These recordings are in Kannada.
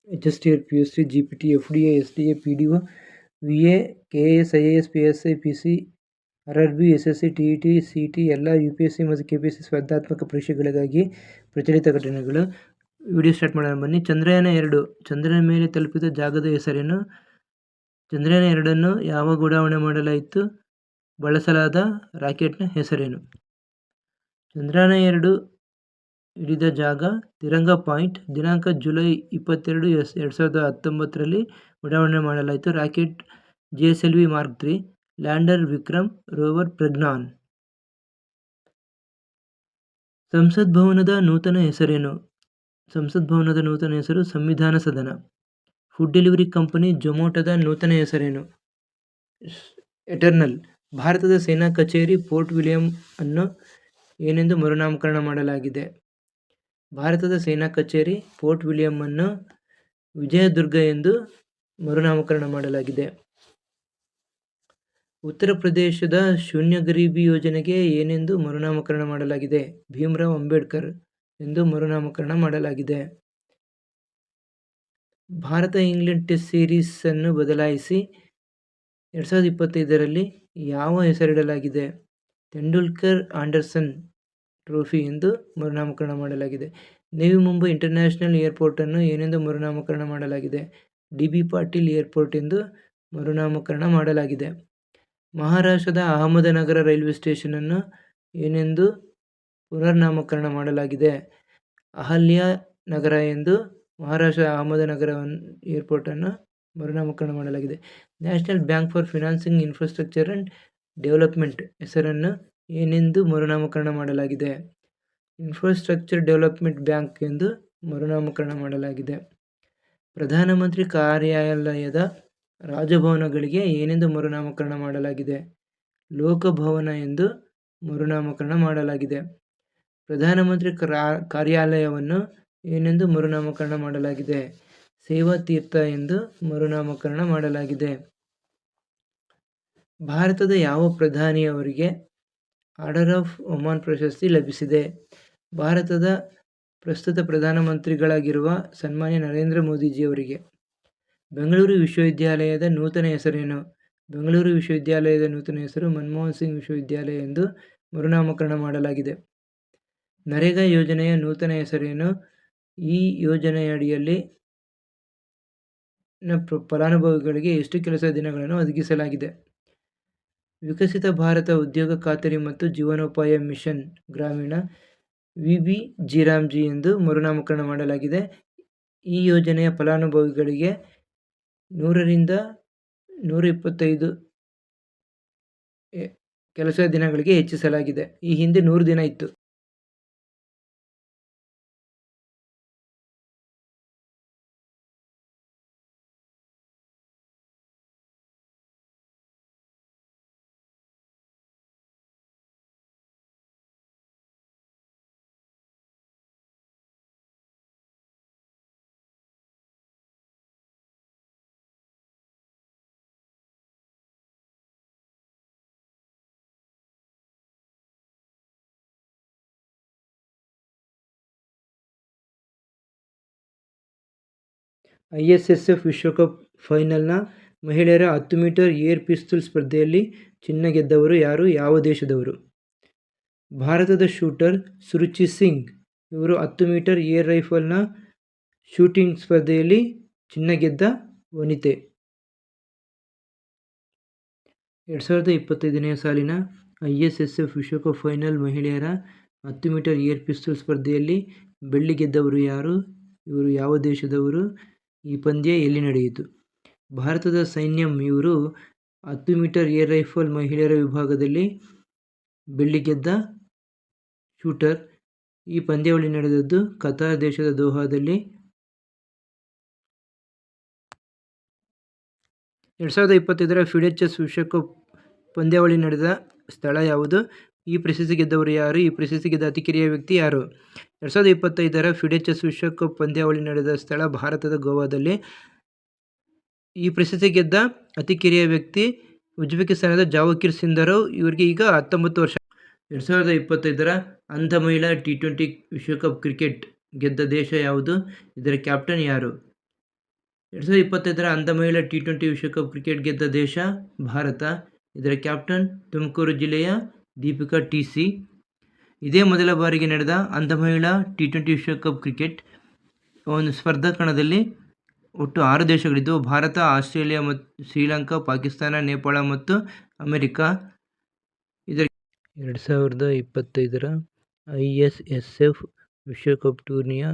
HSTR, PSC, GPT, FDA, SDA, PDO, VA, KAS, IAS, PSI, PC, RRB, SSC, TET, CT ಎಲ್ಲ UPSC ಮತ್ತು KPSC ಸ್ಪರ್ಧಾತ್ಮಕ ಪರೀಕ್ಷೆಗಳಿಗಾಗಿ ಪ್ರಚಲಿತ ಘಟನೆಗಳು. ವಿಡಿಯೋ ಸ್ಟಾರ್ಟ್ ಮಾಡೋಣ ಬನ್ನಿ. ಚಂದ್ರಯಾನ 2 ಚಂದ್ರನ ಮೇಲೆ ತಲುಪಿದ ಜಾಗದ ಹೆಸರೇನು? ಚಂದ್ರಯಾನ 2 ಯಾವಾಗ ಉಡಾವಣೆ ಮಾಡಲಾಯಿತು? ಬಳಸಲಾದ ರಾಕೆಟ್ನ ಹೆಸರೇನು? ಚಂದ್ರಯಾನ 2 ಹಿಡಿದ ಜಾಗ ತಿರಂಗ ಪಾಯಿಂಟ್. ದಿನಾಂಕ ಜುಲೈ 22, 2019ರಲ್ಲಿ ಉಡಾವಣೆ ಮಾಡಲಾಯಿತು. Rocket GSLV mark 3, lander Vikram, rover Pragyan. ಸಂಸತ್ ಭವನದ ನೂತನ ಹೆಸರೇನು? ಸಂಸತ್ ಭವನದ ನೂತನ ಹೆಸರು ಸಂವಿಧಾನ ಸದನ. ಫುಡ್ ಡೆಲಿವರಿ ಕಂಪನಿ ಝೊಮ್ಯಾಟೊದ ನೂತನ ಹೆಸರೇನು? ಎಟರ್ನಲ್. ಭಾರತದ ಸೇನಾ ಕಚೇರಿ ಫೋರ್ಟ್ ವಿಲಿಯಂ ಅನ್ನು ಏನೆಂದು ಮರುನಾಮಕರಣ ಮಾಡಲಾಗಿದೆ? ಭಾರತದ ಸೇನಾ ಕಚೇರಿ ಫೋರ್ಟ್ ವಿಲಿಯಂ ಅನ್ನು ವಿಜಯದುರ್ಗ ಎಂದು ಮರುನಾಮಕರಣ ಮಾಡಲಾಗಿದೆ. ಉತ್ತರ ಪ್ರದೇಶದ ಶೂನ್ಯ ಗರೀಬಿ ಯೋಜನೆಗೆ ಏನೆಂದು ಮರುನಾಮಕರಣ ಮಾಡಲಾಗಿದೆ? ಭೀಮರಾವ್ ಅಂಬೇಡ್ಕರ್ ಎಂದು ಮರುನಾಮಕರಣ ಮಾಡಲಾಗಿದೆ. ಭಾರತ ಇಂಗ್ಲೆಂಡ್ ಟೆಸ್ಟ್ ಸೀರೀಸ್ ಅನ್ನು ಬದಲಾಯಿಸಿ 2025ರಲ್ಲಿ ಯಾವ ಹೆಸರಿಡಲಾಗಿದೆ? ತೆಂಡೂಲ್ಕರ್ ಆಂಡರ್ಸನ್ ಟ್ರೋಫಿ ಎಂದು ಮರುನಾಮಕರಣ ಮಾಡಲಾಗಿದೆ. ನವಿ ಮುಂಬೈ ಇಂಟರ್ನ್ಯಾಷನಲ್ ಏರ್ಪೋರ್ಟ್ ಅನ್ನು ಏನೆಂದು ಮರುನಾಮಕರಣ ಮಾಡಲಾಗಿದೆ? DB ಪಾಟೀಲ್ ಏರ್ಪೋರ್ಟ್ ಎಂದು ಮರುನಾಮಕರಣ ಮಾಡಲಾಗಿದೆ. ಮಹಾರಾಷ್ಟ್ರದ ಅಹಮದನಗರ ರೈಲ್ವೆ ಸ್ಟೇಷನ್ ಅನ್ನು ಏನೆಂದು ಪುನರ್ನಾಮಕರಣ ಮಾಡಲಾಗಿದೆ? ಅಹಲ್ಯಾ ನಗರ ಎಂದು ಮಹಾರಾಷ್ಟ್ರದ ಅಹಮದನಗರ ಏರ್ಪೋರ್ಟ್ ಅನ್ನು ಮರುನಾಮಕರಣ ಮಾಡಲಾಗಿದೆ. National bank for financing infrastructure and development ಹೆಸರನ್ನು ಏನೆಂದು ಮರುನಾಮಕರಣ ಮಾಡಲಾಗಿದೆ? ಇನ್ಫ್ರಾಸ್ಟ್ರಕ್ಚರ್ ಡೆವಲಪ್ಮೆಂಟ್ ಬ್ಯಾಂಕ್ ಎಂದು ಮರುನಾಮಕರಣ ಮಾಡಲಾಗಿದೆ. ಪ್ರಧಾನಮಂತ್ರಿ ಕಾರ್ಯಾಲಯದ ರಾಜಭವನಗಳಿಗೆ ಏನೆಂದು ಮರುನಾಮಕರಣ ಮಾಡಲಾಗಿದೆ? ಲೋಕಭವನ ಎಂದು ಮರುನಾಮಕರಣ ಮಾಡಲಾಗಿದೆ. ಪ್ರಧಾನಮಂತ್ರಿ ಕಾರ್ಯಾಲಯವನ್ನು ಏನೆಂದು ಮರುನಾಮಕರಣ ಮಾಡಲಾಗಿದೆ? ಸೇವಾ ತೀರ್ಥ ಎಂದು ಮರುನಾಮಕರಣ ಮಾಡಲಾಗಿದೆ. ಭಾರತದ ಯಾವ ಪ್ರಧಾನಿಯವರಿಗೆ ಆರ್ಡರ್ ಆಫ್ ಒಮಾನ್ ಪ್ರಶಸ್ತಿ ಲಭಿಸಿದೆ? ಭಾರತದ ಪ್ರಸ್ತುತ ಪ್ರಧಾನಮಂತ್ರಿಗಳಾಗಿರುವ ಸನ್ಮಾನ್ಯ ನರೇಂದ್ರ ಮೋದಿಜಿಯವರಿಗೆ. ಬೆಂಗಳೂರು ವಿಶ್ವವಿದ್ಯಾಲಯದ ನೂತನ ಹೆಸರೇನು? ಬೆಂಗಳೂರು ವಿಶ್ವವಿದ್ಯಾಲಯದ ನೂತನ ಹೆಸರು ಮನಮೋಹನ್ ಸಿಂಗ್ ವಿಶ್ವವಿದ್ಯಾಲಯ ಎಂದು ಮರುನಾಮಕರಣ ಮಾಡಲಾಗಿದೆ. ನರೇಗಾ ಯೋಜನೆಯ ನೂತನ ಹೆಸರೇನು? ಈ ಯೋಜನೆಯಡಿಯಲ್ಲಿ ಫಲಾನುಭವಿಗಳಿಗೆ ಎಷ್ಟು ಕೆಲಸ ದಿನಗಳನ್ನು ಒದಗಿಸಲಾಗಿದೆ? ವಿಕಸಿತ ಭಾರತ ಉದ್ಯೋಗ ಖಾತರಿ ಮತ್ತು ಜೀವನೋಪಾಯ ಮಿಷನ್ ಗ್ರಾಮೀಣ VBGRAMG ಎಂದು ಮರುನಾಮಕರಣ ಮಾಡಲಾಗಿದೆ. ಈ ಯೋಜನೆಯ ಫಲಾನುಭವಿಗಳಿಗೆ 100ರಿಂದ 125 ಕೆಲಸ ದಿನಗಳಿಗೆ ಹೆಚ್ಚಿಸಲಾಗಿದೆ. ಈ ಹಿಂದೆ 100 ದಿನ ಇತ್ತು. ISSF ವಿಶ್ವಕಪ್ ಫೈನಲ್ನ ಮಹಿಳೆಯರ 10 ಮೀಟರ್ ಏರ್ ಪಿಸ್ತೂಲ್ ಸ್ಪರ್ಧೆಯಲ್ಲಿ ಚಿನ್ನ ಗೆದ್ದವರು ಯಾರು? ಯಾವ ದೇಶದವರು? ಭಾರತದ ಶೂಟರ್ ಸುರುಚಿ ಸಿಂಗ್. ಇವರು 10 ಮೀಟರ್ ಏರ್ ರೈಫಲ್ನ ಶೂಟಿಂಗ್ ಸ್ಪರ್ಧೆಯಲ್ಲಿ ಚಿನ್ನ ಗೆದ್ದ ವನಿತೆ. 2025ನೇ ಸಾಲಿನ ISSF ವಿಶ್ವಕಪ್ ಫೈನಲ್ ಮಹಿಳೆಯರ 10 ಮೀಟರ್ ಏರ್ ಪಿಸ್ತೂಲ್ ಸ್ಪರ್ಧೆಯಲ್ಲಿ ಬೆಳ್ಳಿ ಗೆದ್ದವರು ಯಾರು? ಇವರು ಯಾವ ದೇಶದವರು? ಈ ಪಂದ್ಯ ಎಲ್ಲಿ ನಡೆಯಿತು? ಭಾರತದ ಸೈನ್ಯಂ. ಇವರು 10 ಮೀಟರ್ ಏರ್ ರೈಫಲ್ ಮಹಿಳೆಯರ ವಿಭಾಗದಲ್ಲಿ ಬೆಳ್ಳಿ ಗೆದ್ದ ಶೂಟರ್. ಈ ಪಂದ್ಯಾವಳಿ ನಡೆದದ್ದು ಕತಾರ್ ದೇಶದ ದೋಹಾದಲ್ಲಿ. 2025ರ ಫಿಡೆ ಚೆಸ್ ವಿಶ್ವಕಪ್ ಪಂದ್ಯಾವಳಿ ನಡೆದ ಸ್ಥಳ ಯಾವುದು? ಈ ಪ್ರಶಸ್ತಿ ಗೆದ್ದವರು ಯಾರು? ಈ ಪ್ರಶಸ್ತಿ ಗೆದ್ದ ಅತಿ ಕಿರಿಯ ವ್ಯಕ್ತಿ ಯಾರು? 2025ರ ಫಿಡೆ ಚೆಸ್ ವಿಶ್ವಕಪ್ ಪಂದ್ಯಾವಳಿ ನಡೆದ ಸ್ಥಳ ಭಾರತದ ಗೋವಾದಲ್ಲಿ. ಈ ಪ್ರಶಸ್ತಿ ಗೆದ್ದ ಅತಿ ಕಿರಿಯ ವ್ಯಕ್ತಿ ಉಜ್ಬೇಕಿಸ್ತಾನದ ಜಾವೋಖಿರ್ ಸಿಂಧರೋವ್. ಇವರಿಗೆ ಈಗ 19 ವರ್ಷ. 2025ರ ಅಂಧ ಮಹಿಳಾ T20 ವಿಶ್ವಕಪ್ ಕ್ರಿಕೆಟ್ ಗೆದ್ದ ದೇಶ ಯಾವುದು? ಇದರ ಕ್ಯಾಪ್ಟನ್ ಯಾರು? 2025 ಅಂಧ ಮಹಿಳಾ T20 ವಿಶ್ವಕಪ್ ಕ್ರಿಕೆಟ್ ಗೆದ್ದ ದೇಶ ಭಾರತ. ಇದರ ಕ್ಯಾಪ್ಟನ್ ತುಮಕೂರು ಜಿಲ್ಲೆಯ ದೀಪಿಕಾ ಟಿ.ಸಿ. ಇದೇ ಮೊದಲ ಬಾರಿಗೆ ನಡೆದ ಅಂಧ ಮಹಿಳಾ T20 ವಿಶ್ವಕಪ್ ಕ್ರಿಕೆಟ್ ಒಂದು ಸ್ಪರ್ಧಾ ಕಣದಲ್ಲಿ ಒಟ್ಟು 6 ದೇಶಗಳಿದ್ದು ಭಾರತ, ಆಸ್ಟ್ರೇಲಿಯಾ ಮತ್ತು ಶ್ರೀಲಂಕಾ, ಪಾಕಿಸ್ತಾನ, ನೇಪಾಳ ಮತ್ತು ಅಮೆರಿಕ. ಇದರ 2025 ISSF ವಿಶ್ವಕಪ್ ಟೂರ್ನಿಯ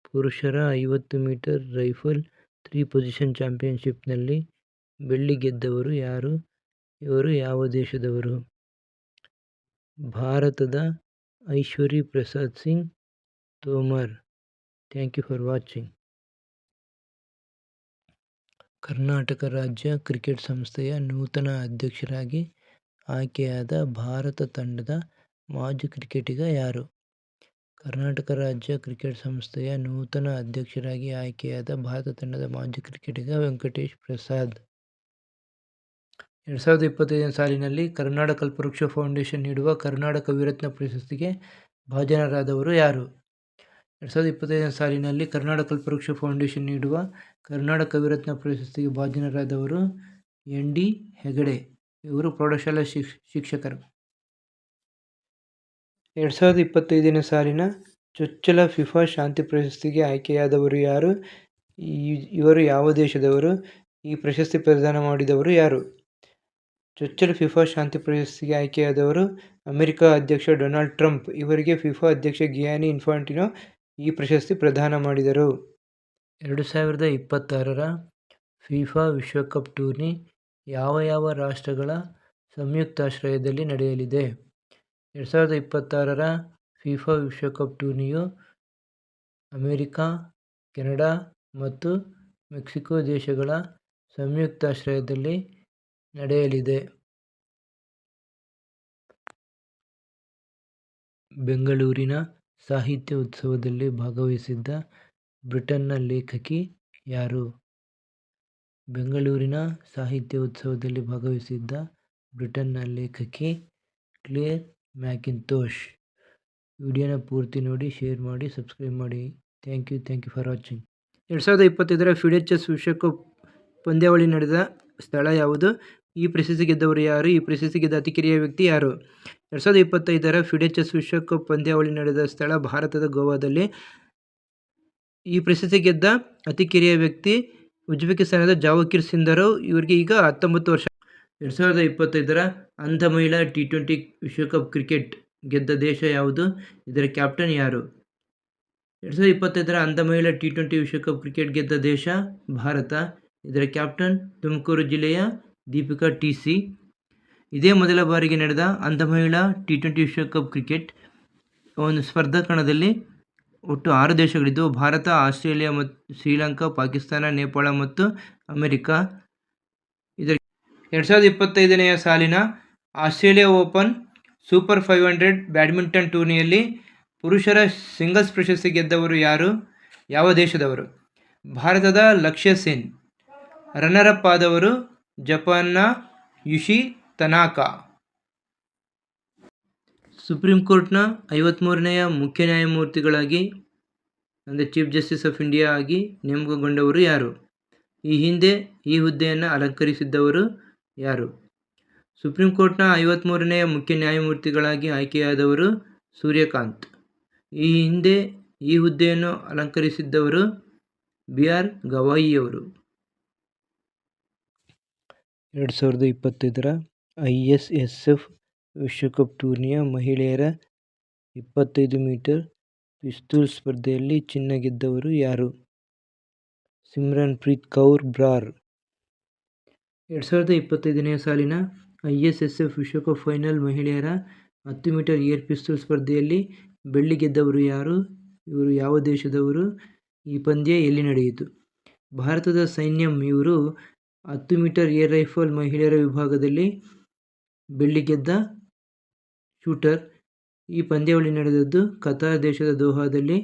ಪುರುಷರ 50 ಮೀಟರ್ ರೈಫಲ್ 3 ಪೊಸಿಷನ್ ಚಾಂಪಿಯನ್ಶಿಪ್ನಲ್ಲಿ ಬೆಳ್ಳಿ ಗೆದ್ದವರು ಯಾರು? ಇವರು ಯಾವ ದೇಶದವರು? ಭಾರತದ Aishwary Prasad Singh Tomar. Thank you for watching. Karnataka ರಾಜ್ಯ ಕ್ರಿಕೆಟ್ ಸಂಸ್ಥೆಯ ನೂತನ ಅಧ್ಯಕ್ಷರಾಗಿ ಆಯ್ಕೆಯಾದ ಭಾರತ ತಂಡದ ಮಾಜಿ ಕ್ರಿಕೆಟಿಗ ಯಾರು? ಕರ್ನಾಟಕ ರಾಜ್ಯ ಕ್ರಿಕೆಟ್ ಸಂಸ್ಥೆಯ ನೂತನ ಅಧ್ಯಕ್ಷರಾಗಿ ಆಯ್ಕೆಯಾದ ಭಾರತ ತಂಡದ ಮಾಜಿ ಕ್ರಿಕೆಟಿಗ ವೆಂಕಟೇಶ್ ಪ್ರಸಾದ್. 2025 ಸಾಲಿನಲ್ಲಿ ಕರ್ನಾಡ ಕಲ್ಪವೃಕ್ಷ ಫೌಂಡೇಶನ್ ನೀಡುವ ಕರ್ನಾಡ ಕವಿರತ್ನ ಪ್ರಶಸ್ತಿಗೆ ಭಾಜನರಾದವರು ಯಾರು? 2025 ಸಾಲಿನಲ್ಲಿ ಕರ್ನಾಡ ಕಲ್ಪವೃಕ್ಷ ಫೌಂಡೇಶನ್ ನೀಡುವ ಕರ್ನಾಡ ಕವಿರತ್ನ ಪ್ರಶಸ್ತಿಗೆ ಭಾಜನರಾದವರು ಎನ್. ಡಿ. ಹೆಗಡೆ. ಇವರು ಪ್ರೌಢಶಾಲಾ ಶಿಕ್ಷಕರು. 2025 ಸಾಲಿನ ಚೊಚ್ಚಲ ಫಿಫಾ ಶಾಂತಿ ಪ್ರಶಸ್ತಿಗೆ ಆಯ್ಕೆಯಾದವರು ಯಾರು? ಇವರು ಯಾವ ದೇಶದವರು? ಈ ಪ್ರಶಸ್ತಿ ಪ್ರದಾನ ಮಾಡಿದವರು ಯಾರು? ಚೊಚ್ಚಲ ಫಿಫಾ ಶಾಂತಿ ಪ್ರಶಸ್ತಿಗೆ ಆಯ್ಕೆಯಾದವರು ಅಮೆರಿಕ ಅಧ್ಯಕ್ಷ ಡೊನಾಲ್ಡ್ ಟ್ರಂಪ್. ಇವರಿಗೆ ಫಿಫಾ ಅಧ್ಯಕ್ಷ ಗಿಯಾನಿ ಇನ್ಫಾಂಟಿನೋ ಈ ಪ್ರಶಸ್ತಿ ಪ್ರದಾನ ಮಾಡಿದರು. 2026 ಫಿಫಾ ವಿಶ್ವಕಪ್ ಟೂರ್ನಿ ಯಾವ ರಾಷ್ಟ್ರಗಳ ಸಂಯುಕ್ತಾಶ್ರಯದಲ್ಲಿ ನಡೆಯಲಿದೆ? 2026 ಫಿಫಾ ವಿಶ್ವಕಪ್ ಟೂರ್ನಿಯು ಅಮೆರಿಕ, ಕೆನಡಾ ಮತ್ತು ಮೆಕ್ಸಿಕೋ ದೇಶಗಳ ಸಂಯುಕ್ತಾಶ್ರಯದಲ್ಲಿ ನಡೆಯಲಿದೆ. ಬೆಂಗಳೂರಿನ ಸಾಹಿತ್ಯ ಉತ್ಸವದಲ್ಲಿ ಭಾಗವಹಿಸಿದ್ದ ಬ್ರಿಟನ್ನ ಲೇಖಕಿ ಯಾರು? ಬೆಂಗಳೂರಿನ ಸಾಹಿತ್ಯ ಉತ್ಸವದಲ್ಲಿ ಭಾಗವಹಿಸಿದ್ದ ಬ್ರಿಟನ್ನ ಲೇಖಕಿ ಕ್ಲೇರ್ ಮ್ಯಾಕಿಂತೋಶ್. ವಿಡಿಯೋನ ಪೂರ್ತಿ ನೋಡಿ, ಶೇರ್ ಮಾಡಿ, ಸಬ್ಸ್ಕ್ರೈಬ್ ಮಾಡಿ. Thank you for watching. 2025 FIDE chess ವಿಶ್ವಕಪ್ ಪಂದ್ಯಾವಳಿ ನಡೆದ ಸ್ಥಳ ಯಾವುದು? ಈ ಪ್ರಶಸ್ತಿ ಗೆದ್ದವರು ಯಾರು? ಈ ಪ್ರಶಸ್ತಿ ಗೆದ್ದ ಅತಿ ಕಿರಿಯ ವ್ಯಕ್ತಿ ಯಾರು? 2025 ಫಿಡೆ ಚೆಸ್ ವಿಶ್ವಕಪ್ ಪಂದ್ಯಾವಳಿ ನಡೆದ ಸ್ಥಳ ಭಾರತದ ಗೋವಾದಲ್ಲಿ. ಈ ಪ್ರಶಸ್ತಿ ಗೆದ್ದ ಅತಿ ಕಿರಿಯ ವ್ಯಕ್ತಿ ಉಜ್ಬೇಕಿಸ್ತಾನದ ಜಾವೋಖಿರ್ ಸಿಂಧರೋವ್. ಇವರಿಗೆ ಈಗ 19 ವರ್ಷ. 2025 ಅಂಧ ಮಹಿಳಾ T20 ವಿಶ್ವಕಪ್ ಕ್ರಿಕೆಟ್ ಗೆದ್ದ ದೇಶ ಯಾವುದು? ಇದರ ಕ್ಯಾಪ್ಟನ್ ಯಾರು? 2025 ಅಂಧ ಮಹಿಳಾ T20 ವಿಶ್ವಕಪ್ ಕ್ರಿಕೆಟ್ ಗೆದ್ದ ದೇಶ ಭಾರತ. ಇದರ ಕ್ಯಾಪ್ಟನ್ ತುಮಕೂರು ಜಿಲ್ಲೆಯ ದೀಪಿಕಾ ಟಿ.ಸಿ. ಇದೇ ಮೊದಲ ಬಾರಿಗೆ ನಡೆದ ಅಂಧ ಮಹಿಳಾ T20 ವಿಶ್ವಕಪ್ ಕ್ರಿಕೆಟ್ ಒಂದು ಸ್ಪರ್ಧಾ ಕಣದಲ್ಲಿ ಒಟ್ಟು 6 ದೇಶಗಳಿದ್ದು ಭಾರತ, ಆಸ್ಟ್ರೇಲಿಯಾ ಮತ್ತು ಶ್ರೀಲಂಕಾ, ಪಾಕಿಸ್ತಾನ, ನೇಪಾಳ ಮತ್ತು ಅಮೆರಿಕ. ಇದರ 2025 ಸಾಲಿನ ಆಸ್ಟ್ರೇಲಿಯಾ ಓಪನ್ ಸೂಪರ್ 500 ಬ್ಯಾಡ್ಮಿಂಟನ್ ಟೂರ್ನಿಯಲ್ಲಿ ಪುರುಷರ ಸಿಂಗಲ್ಸ್ ಪ್ರಶಸ್ತಿ ಗೆದ್ದವರು ಯಾರು? ಯಾವ ದೇಶದವರು? ಭಾರತದ ಲಕ್ಷ್ಯ ಸೆನ್. ರನ್ನರ್ ಅಪ್ ಆದವರು ಜಪಾನ್ನ ಯುಶಿ ತನಾಕಾ. ಸುಪ್ರೀಂ ಕೋರ್ಟ್ನ 53ನೇ ಮುಖ್ಯ ನ್ಯಾಯಮೂರ್ತಿಗಳಾಗಿ ಅಂದರೆ ಚೀಫ್ ಜಸ್ಟಿಸ್ ಆಫ್ ಇಂಡಿಯಾ ಆಗಿ ನೇಮಕಗೊಂಡವರು ಯಾರು? ಈ ಹಿಂದೆ ಈ ಹುದ್ದೆಯನ್ನು ಅಲಂಕರಿಸಿದ್ದವರು ಯಾರು? ಸುಪ್ರೀಂ ಕೋರ್ಟ್ನ 53ನೇ ಮುಖ್ಯ ನ್ಯಾಯಮೂರ್ತಿಗಳಾಗಿ ಆಯ್ಕೆಯಾದವರು ಸೂರ್ಯಕಾಂತ್. ಈ ಹಿಂದೆ ಈ ಹುದ್ದೆಯನ್ನು ಅಲಂಕರಿಸಿದ್ದವರು ಬಿ.ಆರ್. ಗವಾಯಿಯವರು. 2025 ISSF ವಿಶ್ವಕಪ್ ಟೂರ್ನಿಯ ಮಹಿಳೆಯರ 25 ಮೀಟರ್ ಪಿಸ್ತೂಲ್ ಸ್ಪರ್ಧೆಯಲ್ಲಿ ಚಿನ್ನ ಗೆದ್ದವರು ಯಾರು? ಸಿಮ್ರನ್ ಪ್ರೀತ್ ಕೌರ್ ಬ್ರಾರ್. 2025 ಸಾಲಿನ ISSF ವಿಶ್ವಕಪ್ ಫೈನಲ್ ಮಹಿಳೆಯರ 10 ಮೀಟರ್ ಏರ್ ಪಿಸ್ತೂಲ್ ಸ್ಪರ್ಧೆಯಲ್ಲಿ ಬೆಳ್ಳಿ ಗೆದ್ದವರು ಯಾರು? ಇವರು ಯಾವ ದೇಶದವರು? ಈ ಪಂದ್ಯ ಎಲ್ಲಿ ನಡೆಯಿತು? ಭಾರತದ ಸೈನ್ಯಂ. ಇವರು 10 ಮೀಟರ್ ಏರ್ ರೈಫಲ್ ಮಹಿಳೆಯರ ವಿಭಾಗದಲ್ಲಿ ಬೆಳ್ಳಿ ಗೆದ್ದ ಶೂಟರ್. ಈ ಪಂದ್ಯಾವಳಿ ನಡೆದದ್ದು ಕತಾರ್ ದೇಶದ ದೋಹಾದಲ್ಲಿ.